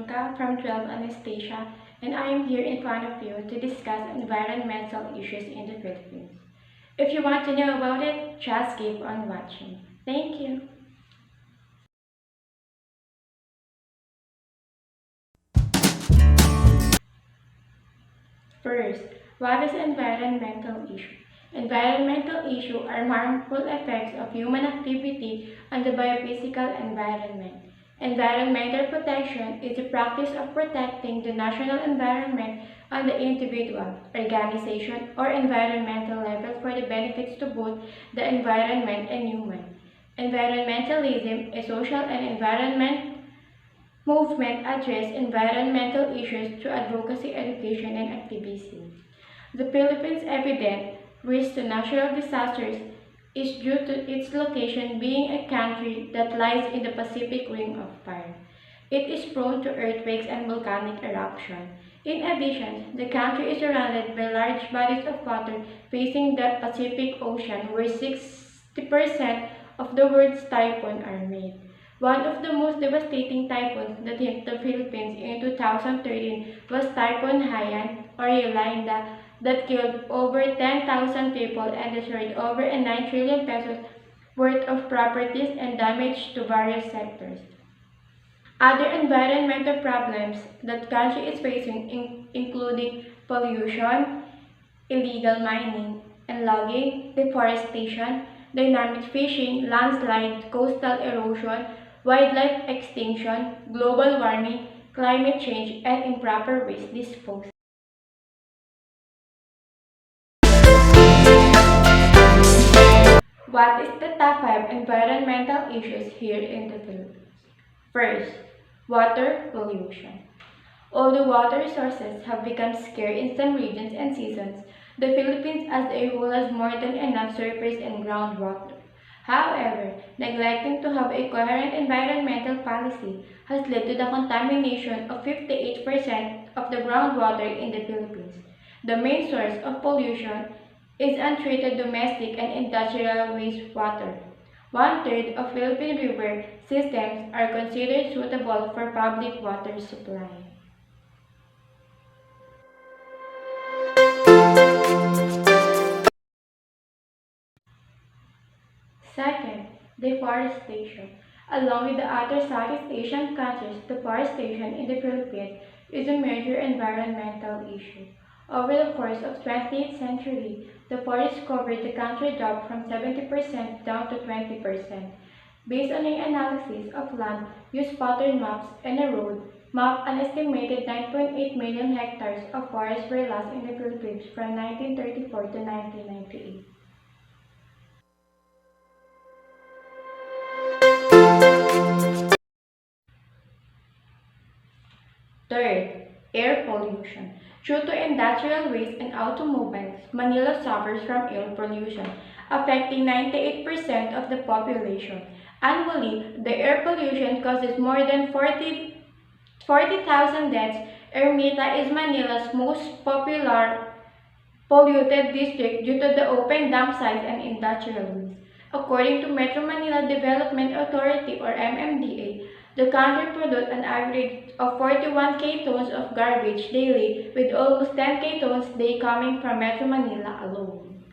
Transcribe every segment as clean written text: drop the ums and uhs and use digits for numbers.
Dungca from St.Anastacia, and I am here in front of you to discuss environmental issues in the Philippines. If you want to know about it, just keep on watching. Thank you. First, what is environmental issue? Environmental issues are harmful effects of human activity on the biophysical environment. Environmental protection is the practice of protecting the national environment on the individual, organization, or environmental level for the benefits to both the environment and human. Environmentalism, a social and environment movement address environmental issues through advocacy, education, and activism. The Philippines' evident risk to natural disasters is due to its location being a country that lies in the Pacific Ring of Fire. It is prone to earthquakes and volcanic eruption. In addition, the country is surrounded by large bodies of water facing the Pacific Ocean, where 60% of the world's typhoons are made. One of the most devastating typhoons that hit the Philippines in 2013 was Typhoon Haiyan or Yolanda that killed over 10,000 people and destroyed over 9 trillion pesos worth of properties and damage to various sectors. Other environmental problems that country is facing including pollution, illegal mining and logging, deforestation, dynamic fishing, landslide, coastal erosion, wildlife extinction, global warming, climate change, and improper waste disposal. What is the top 5 environmental issues here in the Philippines? First, water pollution. Although water resources have become scarce in some regions and seasons, the Philippines as a whole has more than enough surface and groundwater. However, neglecting to have a coherent environmental policy has led to the contamination of 58% of the groundwater in the Philippines. The main source of pollution is untreated domestic and industrial wastewater. One-third of Philippine river systems are considered suitable for public water supply. Second, deforestation. Along with the other Southeast Asian countries, deforestation in the Philippines is a major environmental issue. Over the course of the 20th century, the forest covered the country dropped from 70% down to 20%. Based on an analysis of land use pattern maps and a road map, an estimated 9.8 million hectares of forest were lost in the Philippines from 1934 to 1998. Third, air pollution. Due to industrial waste and automobiles, Manila suffers from air pollution, affecting 98% of the population. Annually, the air pollution causes more than 40,000 deaths. Ermita is Manila's most popular polluted district due to the open dump sites and industrial waste. According to Metro Manila Development Authority or MMDA, the country produced an average of 41k tons of garbage daily, with almost 10k tons a day coming from Metro Manila alone.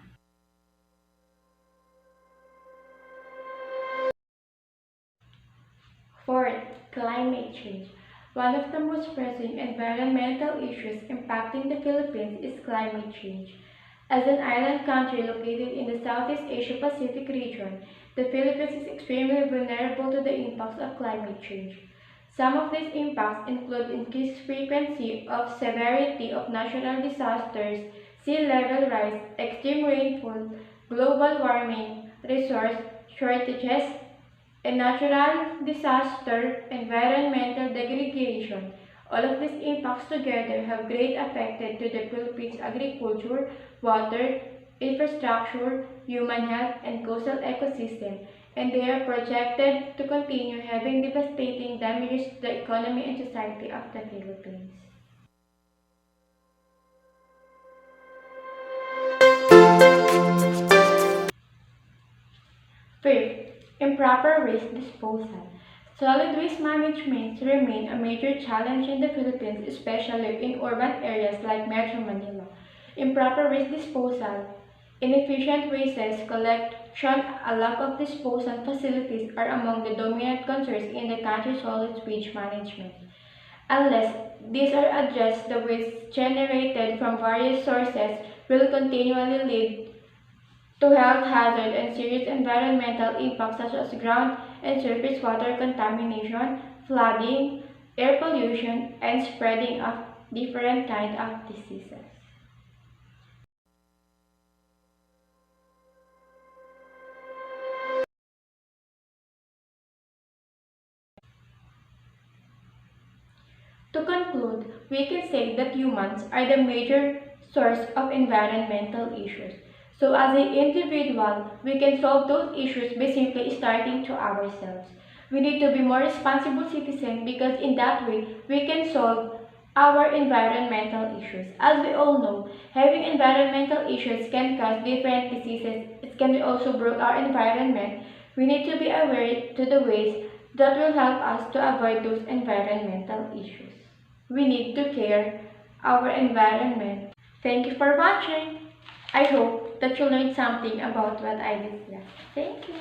Fourth, climate change. One of the most pressing environmental issues impacting the Philippines is climate change. As an island country located in the Southeast Asia Pacific region, the Philippines is extremely vulnerable to the impacts of climate change. Some of these impacts include increased frequency of severity of natural disasters, sea level rise, extreme rainfall, global warming, resource shortages, a natural disaster, environmental degradation. All of these impacts together have great effect to the Philippines' agriculture, water, infrastructure, human health, and coastal ecosystem, and they are projected to continue having devastating damages to the economy and society of the Philippines. Fifth, improper waste disposal. Solid waste management remain a major challenge in the Philippines, especially in urban areas like Metro Manila. Improper waste disposal, inefficient waste collection, a lack of disposal facilities are among the dominant concerns in the country's solid waste management. Unless these are addressed, the waste generated from various sources will continually lead to health hazards and serious environmental impacts such as ground and surface water contamination, flooding, air pollution, and spreading of different kinds of diseases. To conclude, we can say that humans are the major source of environmental issues. So as an individual, we can solve those issues by simply starting to ourselves. We need to be more responsible citizens because in that way, we can solve our environmental issues. As we all know, having environmental issues can cause different diseases. It can also break our environment. We need to be aware to the ways that will help us to avoid those environmental issues. We need to care our environment. Thank you for watching. I hope that you learned something about what I discussed. Thank you.